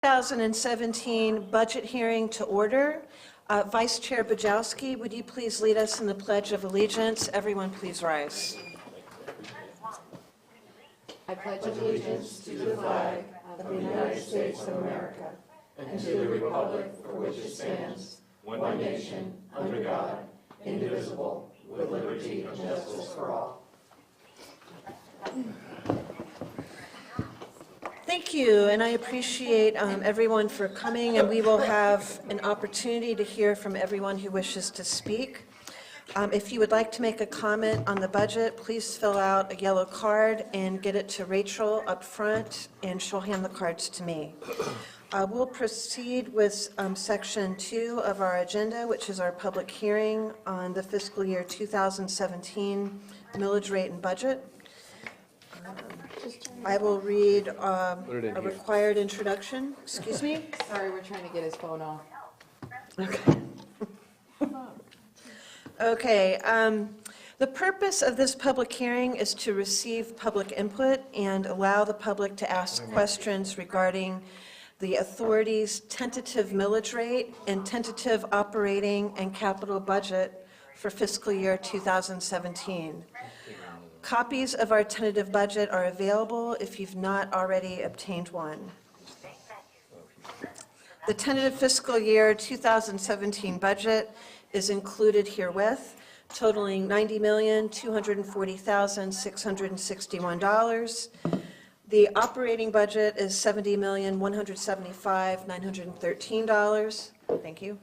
2017 budget hearing to order. Vice Chair Bajowski, would you please lead us in the Pledge of Allegiance? Everyone please rise. I pledge allegiance to the flag of the United States of America and to the republic for which it stands, one nation, under God, indivisible, with liberty and justice for all. Thank you, and I appreciate everyone for coming, and we will have an opportunity to hear from everyone who wishes to speak. If you would like to make a comment on the budget, please fill out a yellow card and get it to Rachel up front, and she'll hand the cards to me. We'll proceed with Section 2 of our agenda, which is our public hearing on the fiscal year 2017 millage rate and budget. I will read a required introduction. Excuse me? Sorry, we're trying to get his phone off. Okay. Okay. The purpose of this public hearing is to receive public input and allow the public to ask questions regarding the authority's tentative millage rate and tentative operating and capital budget for fiscal year 2017. Copies of our tentative budget are available if you've not already obtained one. The tentative fiscal year 2017 budget is included herewith, totaling $90,240,661. The operating budget is $70,175,913. Thank you.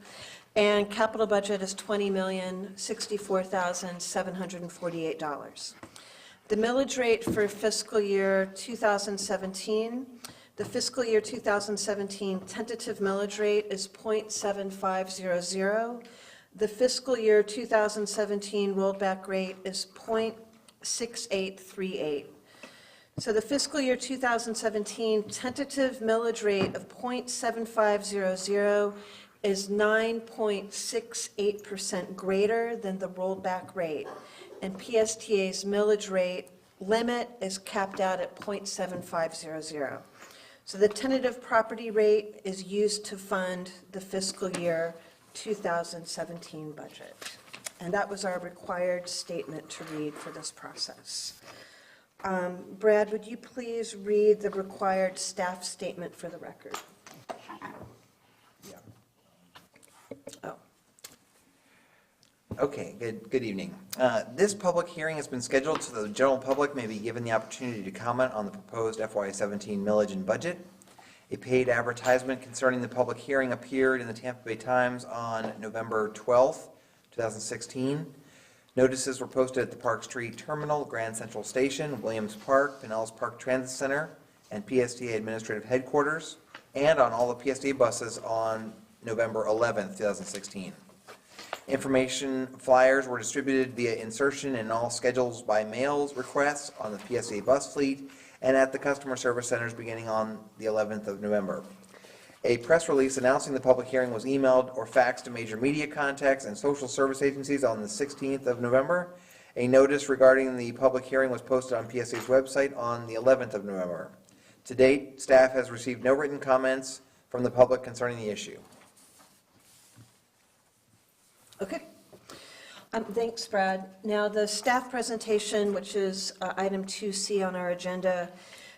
And capital budget is $20,064,748. The millage rate for fiscal year 2017, the fiscal year 2017 tentative millage rate is .7500. The fiscal year 2017 rollback rate is .6838. So the fiscal year 2017 tentative millage rate of .7500 is 9.68% greater than the rollback rate. And PSTA's millage rate limit is capped out at .7500. So the tentative property rate is used to fund the fiscal year 2017 budget. And that was our required statement to read for this process. Brad, would you please read the required staff statement for the record? Yeah. Oh. Okay, good evening. This public hearing has been scheduled so the general public may be given the opportunity to comment on the proposed FY17 millage and budget. A paid advertisement concerning the public hearing appeared in the Tampa Bay Times on November 12th, 2016. Notices were posted at the Park Street Terminal, Grand Central Station, Williams Park, Pinellas Park Transit Center, and PSTA Administrative Headquarters, and on all the PSTA buses on November 11th, 2016. Information flyers were distributed via insertion in all schedules by mail requests on the PSTA bus fleet and at the customer service centers beginning on the 11th of November. A press release announcing the public hearing was emailed or faxed to major media contacts and social service agencies on the 16th of November. A notice regarding the public hearing was posted on PSA's website on the 11th of November. To date, staff has received no written comments from the public concerning the issue. Okay. Thanks, Brad. Now, the staff presentation, which is item 2C on our agenda,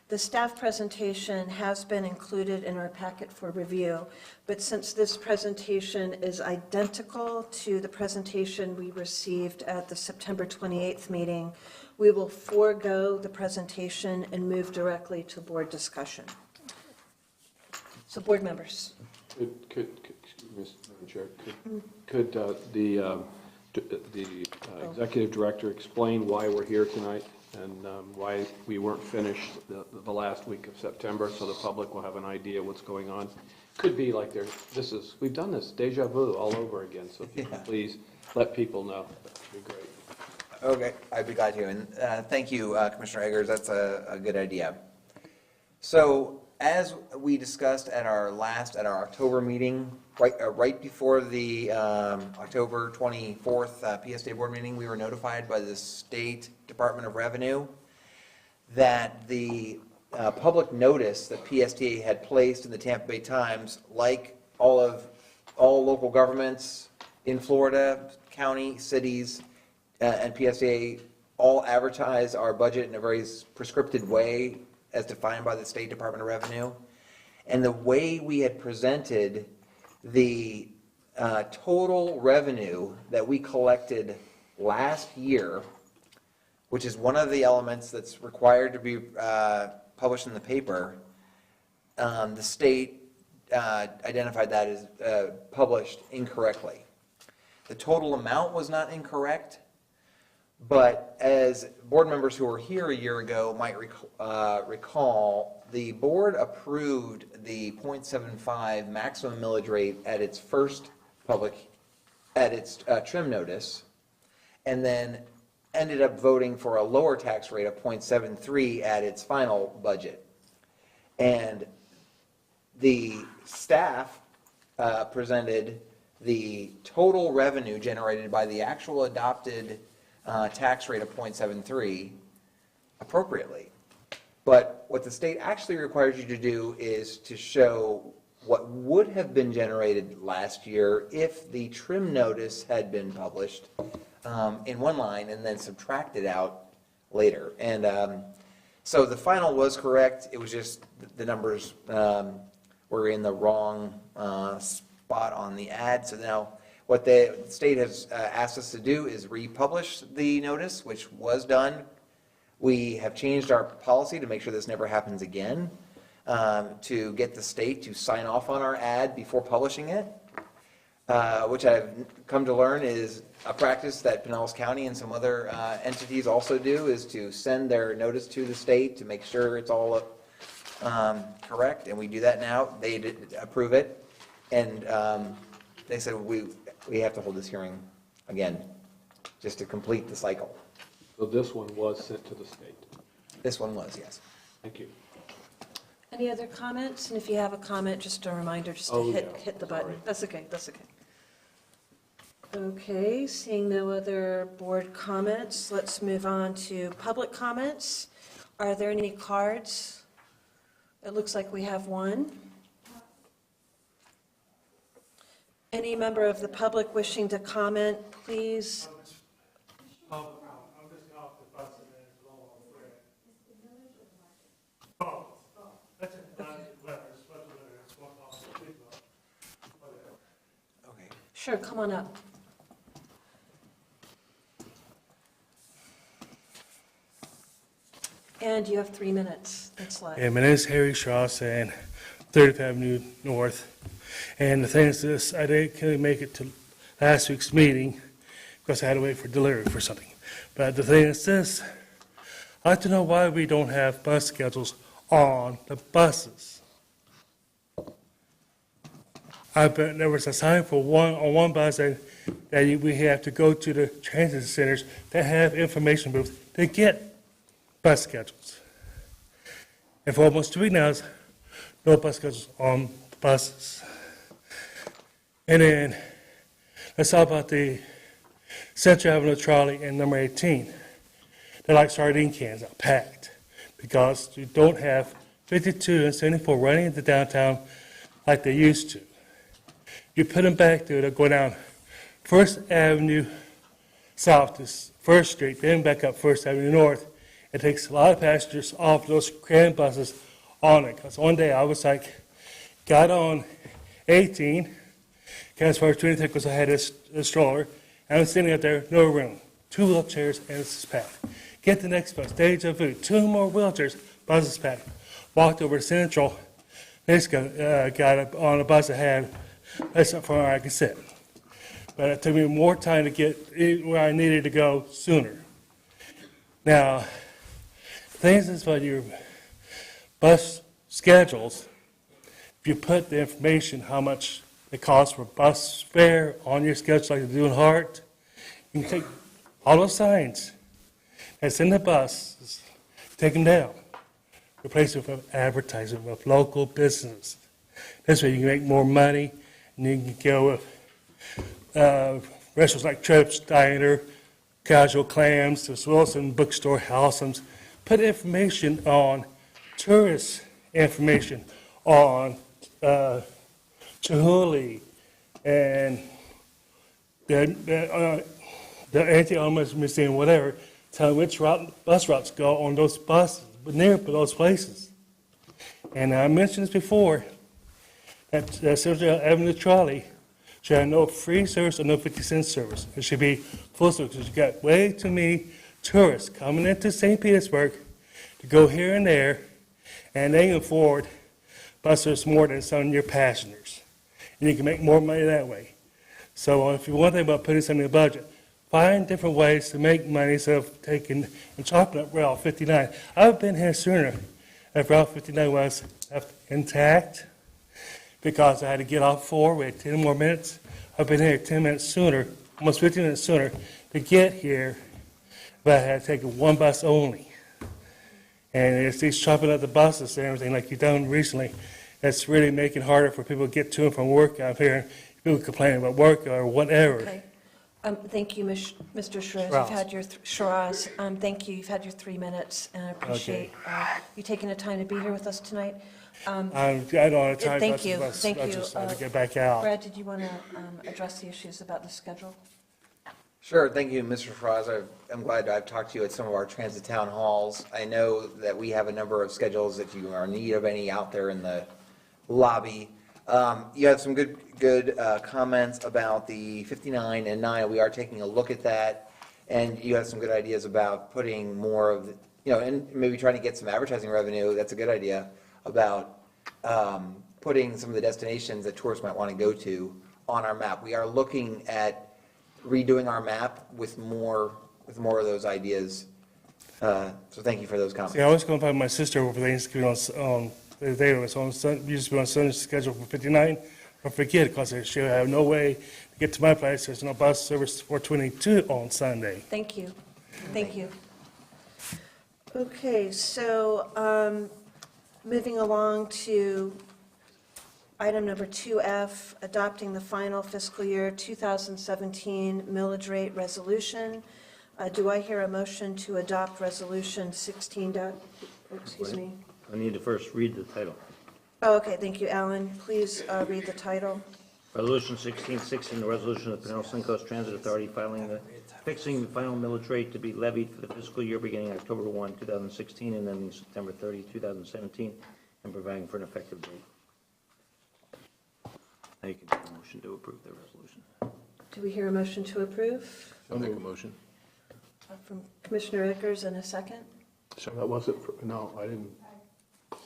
the staff presentation has been included in our packet for review, but since this presentation is identical to the presentation we received at the September 28th meeting, we will forego the presentation and move directly to board discussion. So, board members. Madam Chair, could the executive director explain why we're here tonight and why we weren't finished the last week of September, so the public will have an idea what's going on? Could be like we've done this deja vu all over again. So if you could please let people know, that would be great. Okay, I'd be glad to. And thank you, Commissioner Eggers. That's a good idea. So, as we discussed at our October meeting, right before the October 24th PSTA board meeting, we were notified by the State Department of Revenue that the public notice that PSTA had placed in the Tampa Bay Times, like all local governments in Florida, county, cities, and PSTA all advertise our budget in a very prescripted way as defined by the State Department of Revenue. And the way we had presented the total revenue that we collected last year, which is one of the elements that's required to be published in the paper, the state identified that as published incorrectly. The total amount was not incorrect, but as board members who were here a year ago might recall, the board approved the 0.75 maximum millage rate at its first trim notice, and then ended up voting for a lower tax rate of 0.73 at its final budget. And the staff presented the total revenue generated by the actual adopted tax rate of 0.73 appropriately. But what the state actually requires you to do is to show what would have been generated last year if the trim notice had been published in one line and then subtracted out later. And so the final was correct. It was just the numbers were in the wrong spot on the ad. So now what the state has asked us to do is republish the notice, which was done. We have changed our policy to make sure this never happens again, to get the state to sign off on our ad before publishing it, which I've come to learn is a practice that Pinellas County and some other entities also do, is to send their notice to the state to make sure it's all correct, and we do that now. They did approve it, and they said we have to hold this hearing again, just to complete the cycle. So this one was sent to the state. This one was, yes. Thank you. Any other comments? And if you have a comment, just a reminder, just to Oh, hit the button. sorry. That's okay, that's okay. Okay, seeing no other board comments, let's move on to public comments. Are there any cards? It looks like we have one. Any member of the public wishing to comment, please? I'm just off the bus and then it's long on Fred. Oh, that's it, whatever, it's supposed to be, it's one off the street, whatever. Okay. Sure, come on up. And you have 3 minutes. That's left. Yeah, my name is Harry Strauss and 30th Avenue North. And the thing is this, I couldn't make it to last week's meeting because I had to wait for delivery for something. But the thing is this, I'd like to know why we don't have bus schedules on the buses. I bet there was a sign for one bus that we have to go to the transit centers that have information booths to get bus schedules. And for almost 2 weeks now, no bus schedules on the buses. And then let's talk about the Central Avenue trolley and number 18. They're like sardine cans, packed, because you don't have 52 and 74 running into downtown like they used to. You put them back there, they'll go down First Avenue south to First Street, then back up First Avenue north. It takes a lot of passengers off those cram buses on it. Because one day I was like, got on 18, got as far as 23 because I had a stroller, and I'm sitting up there, no room, 2 wheelchairs, and it's packed. Get the next bus, deja vu, 2 more wheelchairs, bus is packed. Walked over to Central, next guy got on a bus that had that's not where I could sit. But it took me more time to get where I needed to go sooner. Now, things is about your bus schedules, if you put the information, how much it costs for bus fare on your schedule like they do in Hart, you can take all those signs that's in the bus, take them down, replace it with advertising with local business. This way you can make more money, and you can go with restaurants like Trips Diner, Casual Clams, this Wilson Bookstore, Howsams. Put information on tourist information on Chihuly and the Anti-Homeless Museum, whatever, tell which bus routes go on those buses, but near those places. And I mentioned this before, that Central Avenue Trolley should have no free service or no 50-cent service. It should be full service, because you got way too many tourists coming into St. Petersburg to go here and there, and they can afford buses more than some of your passengers. And you can make more money that way. So if you want to think about putting something in the budget, find different ways to make money instead of taking and chopping up Route 59. I've been here sooner if Route 59 was left intact, because I had to get off 4, we had 10 more minutes. I've been here 10 minutes sooner, almost 15 minutes sooner to get here, but I had to take one bus only. And it's these chopping up the buses and everything like you've done recently, that's really making it harder for people to get to and from work out here. People complaining about work or whatever. Okay. Thank you, Mr. Shiraz. Shiraz. You've had your, Shiraz, thank you. You've had your 3 minutes, and I appreciate you taking the time to be here with us tonight. I don't want to time Thank buses, you, buses, thank I you. just have to get back out. Brad, did you want to address the issues about the schedule? Sure, thank you, Mr. Fraz. I'm glad I've talked to you at some of our transit town halls. I know that we have a number of schedules if you are in need of any out there in the lobby. You had some good comments about the 59 and 9. We are taking a look at that, and you have some good ideas about putting more of, and maybe trying to get some advertising revenue. That's a good idea about putting some of the destinations that tourists might want to go to on our map. We are looking at redoing our map with more of those ideas. So thank you for those comments. See, I was going to find my sister over Thanksgiving on the day it was on used to be on Sunday's schedule for 59. I forget, because she'll have no way to get to my place. There's no bus service for 22 on Sunday. Thank you. Thank you. Okay, so moving along to item number 2F, adopting the final fiscal year 2017 millage rate resolution. Do I hear a motion to adopt resolution 16? Excuse me. I need to first read the title. Oh, okay, thank you, Alan. Please read the title. Resolution 1616, the resolution of the Pinellas Suncoast Transit Authority fixing the final millage rate to be levied for the fiscal year beginning October 1, 2016, and ending September 30, 2017, and providing for an effective date. Now you can take a motion to approve the resolution. Do we hear a motion to approve? I'll make a motion. From Commissioner Eckers, and a second? So that wasn't, no, I didn't.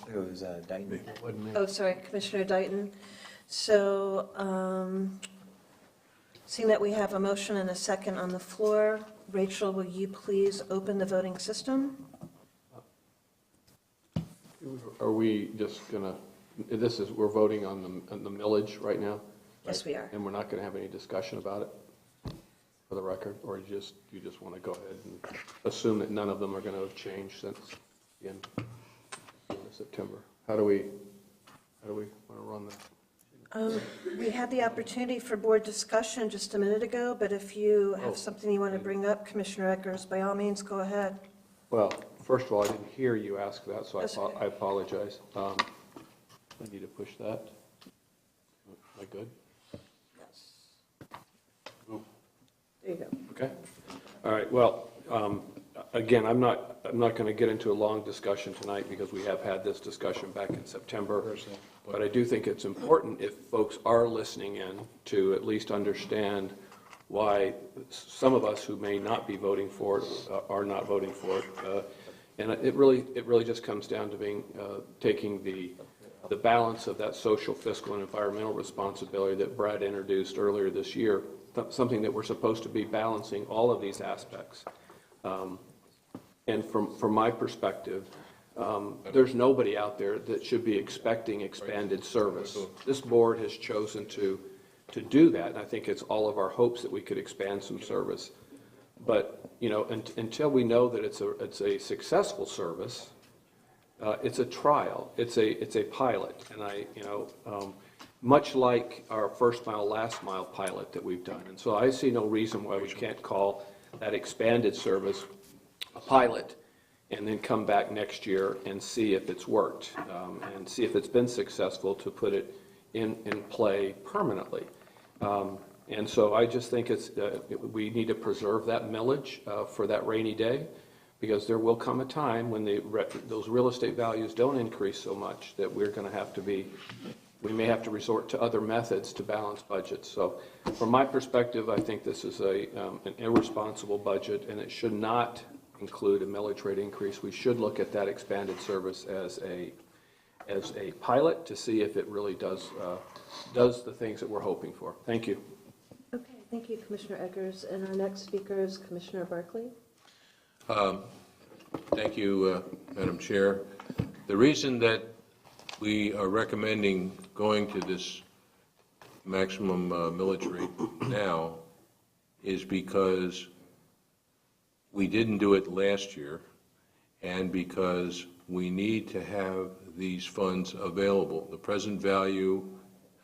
It was Dayton. It wasn't me. Oh, sorry, Commissioner Dighton. So, seeing that we have a motion and a second on the floor, Rachel, will you please open the voting system? Are we just gonna, we're voting on the millage right now? Yes, we are. And we're not gonna have any discussion about it, for the record? Or you just want to go ahead and assume that none of them are going to have changed since the end of September? How do we want to run that? We had the opportunity for board discussion just a minute ago, but if you have something you want to bring up, Commissioner Eckers, by all means, go ahead. Well, first of all, I didn't hear you ask that, so That's okay. I apologize. I need to push that. Am I good? There you go. Okay. All right. Well, again, I'm not going to get into a long discussion tonight because we have had this discussion back in September. But I do think it's important, if folks are listening in, to at least understand why some of us who may not be voting for it are not voting for it. And it really just comes down to taking the balance of that social, fiscal, and environmental responsibility that Brad introduced earlier this year, something that we're supposed to be balancing all of these aspects. And from my perspective, there's nobody out there that should be expecting expanded service. This board has chosen to do that, and I think it's all of our hopes that we could expand some service. But, until we know that it's a successful service, it's a trial, it's a pilot, and much like our first mile, last mile pilot that we've done. And so I see no reason why we can't call that expanded service a pilot and then come back next year and see if it's worked, and see if it's been successful to put it in play permanently. And so I just think we need to preserve that millage for that rainy day, because there will come a time when those real estate values don't increase so much that we may have to resort to other methods to balance budgets. So from my perspective, I think this is an irresponsible budget, and it should not include a millage rate increase. We should look at that expanded service as a pilot to see if it really does the things that we're hoping for. Thank you. Okay, thank you, Commissioner Eggers. And our next speaker is Commissioner Barkley. Thank you, Madam Chair. The reason that we are recommending going to this maximum millage rate now is because we didn't do it last year, and because we need to have these funds available. The present value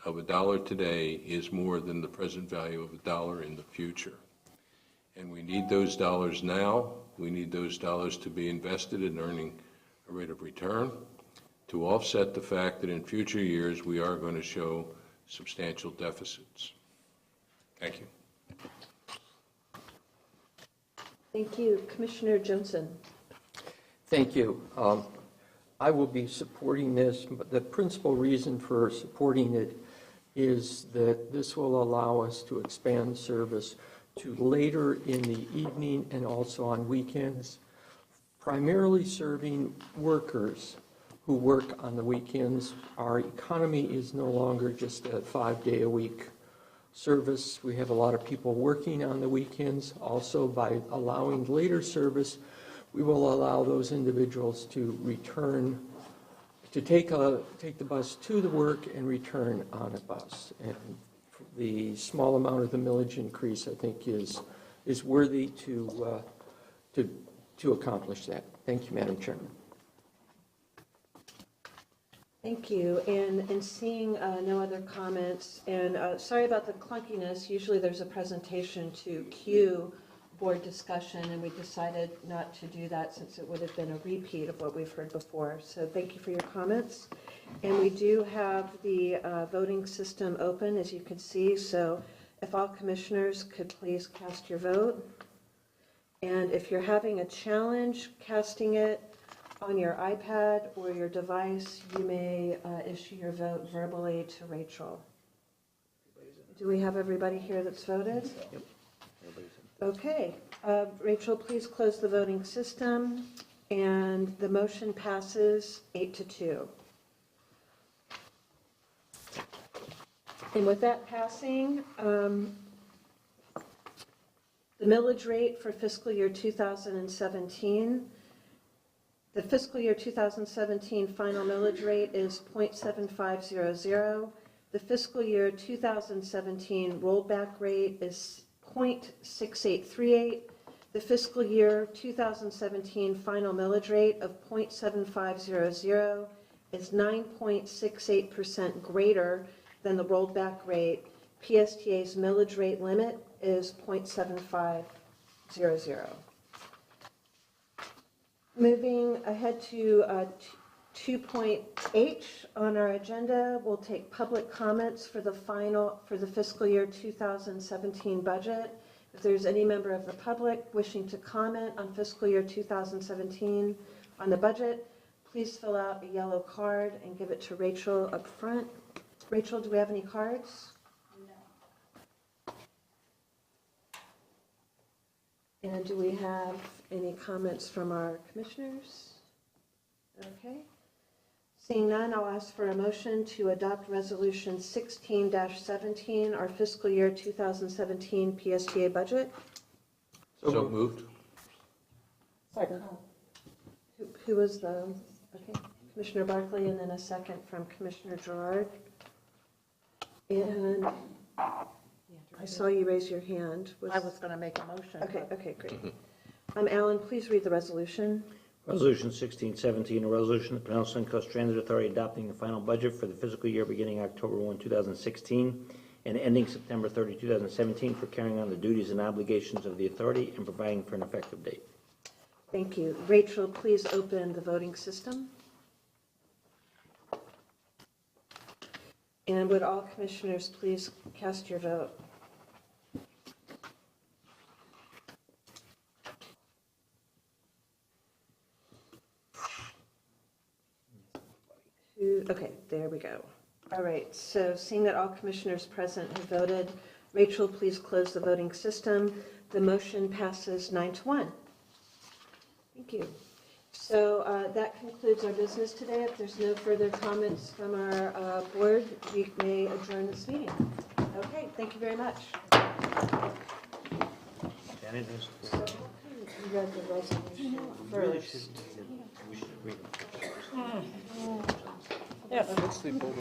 of $1 today is more than the present value of $1 in the future. And we need those dollars now. We need those dollars to be invested in earning a rate of return to offset the fact that in future years we are going to show substantial deficits. Thank you. Thank you. Commissioner Johnson. Thank you. I will be supporting this, but the principal reason for supporting it is that this will allow us to expand service to later in the evening and also on weekends, primarily serving workers who work on the weekends. Our economy is no longer just a 5-day-a-week service. We have a lot of people working on the weekends. Also, by allowing later service, we will allow those individuals to return, to take the bus to the work and return on a bus. And the small amount of the millage increase, I think, is worthy to accomplish that. Thank you, Madam Chairman. Thank you. And seeing no other comments, and sorry about the clunkiness. Usually there's a presentation to cue board discussion, and we decided not to do that since it would have been a repeat of what we've heard before. So thank you for your comments. And we do have the voting system open, as you can see. So if all commissioners could please cast your vote. And if you're having a challenge casting it on your iPad or your device, you may issue your vote verbally to Rachel. Do we have everybody here that's voted? Yep. Okay. Rachel, please close the voting system, and the motion passes 8-2. And with that passing, the millage rate for fiscal year 2017, the fiscal year 2017 final millage rate is .7500. The fiscal year 2017 rollback rate is .6838. The fiscal year 2017 final millage rate of .7500 is 9.68% greater than the rolled back rate. PSTA's millage rate limit is .7500. Moving ahead to 2.H on our agenda, we'll take public comments for the fiscal year 2017 budget. If there's any member of the public wishing to comment on fiscal year 2017 on the budget, please fill out a yellow card and give it to Rachel up front. Rachel, do we have any cards? No. And do we have any comments from our commissioners? Okay. Seeing none, I'll ask for a motion to adopt Resolution 16-17, our fiscal year 2017 PSTA budget. So moved. Second. Who was the, okay, Commissioner Barkley, and then a second from Commissioner Gerard. And I saw you raise your hand. I was going to make a motion. Okay, great. Alan, please read the resolution. Resolution 1617, a resolution of the Pinellas Suncoast Transit Authority adopting the final budget for the fiscal year beginning October 1, 2016 and ending September 30, 2017 for carrying on the duties and obligations of the authority and providing for an effective date. Thank you. Rachel, please open the voting system. And would all commissioners please cast your vote? Okay, there we go. All right, so seeing that all commissioners present have voted, Rachel, please close the voting system. The motion passes 9-1. Thank you. So that concludes our business today. If there's no further comments from our board, we may adjourn this meeting. Okay, thank you very much. Janet has- So you read the resolution first. We should read them. Let's sleep over.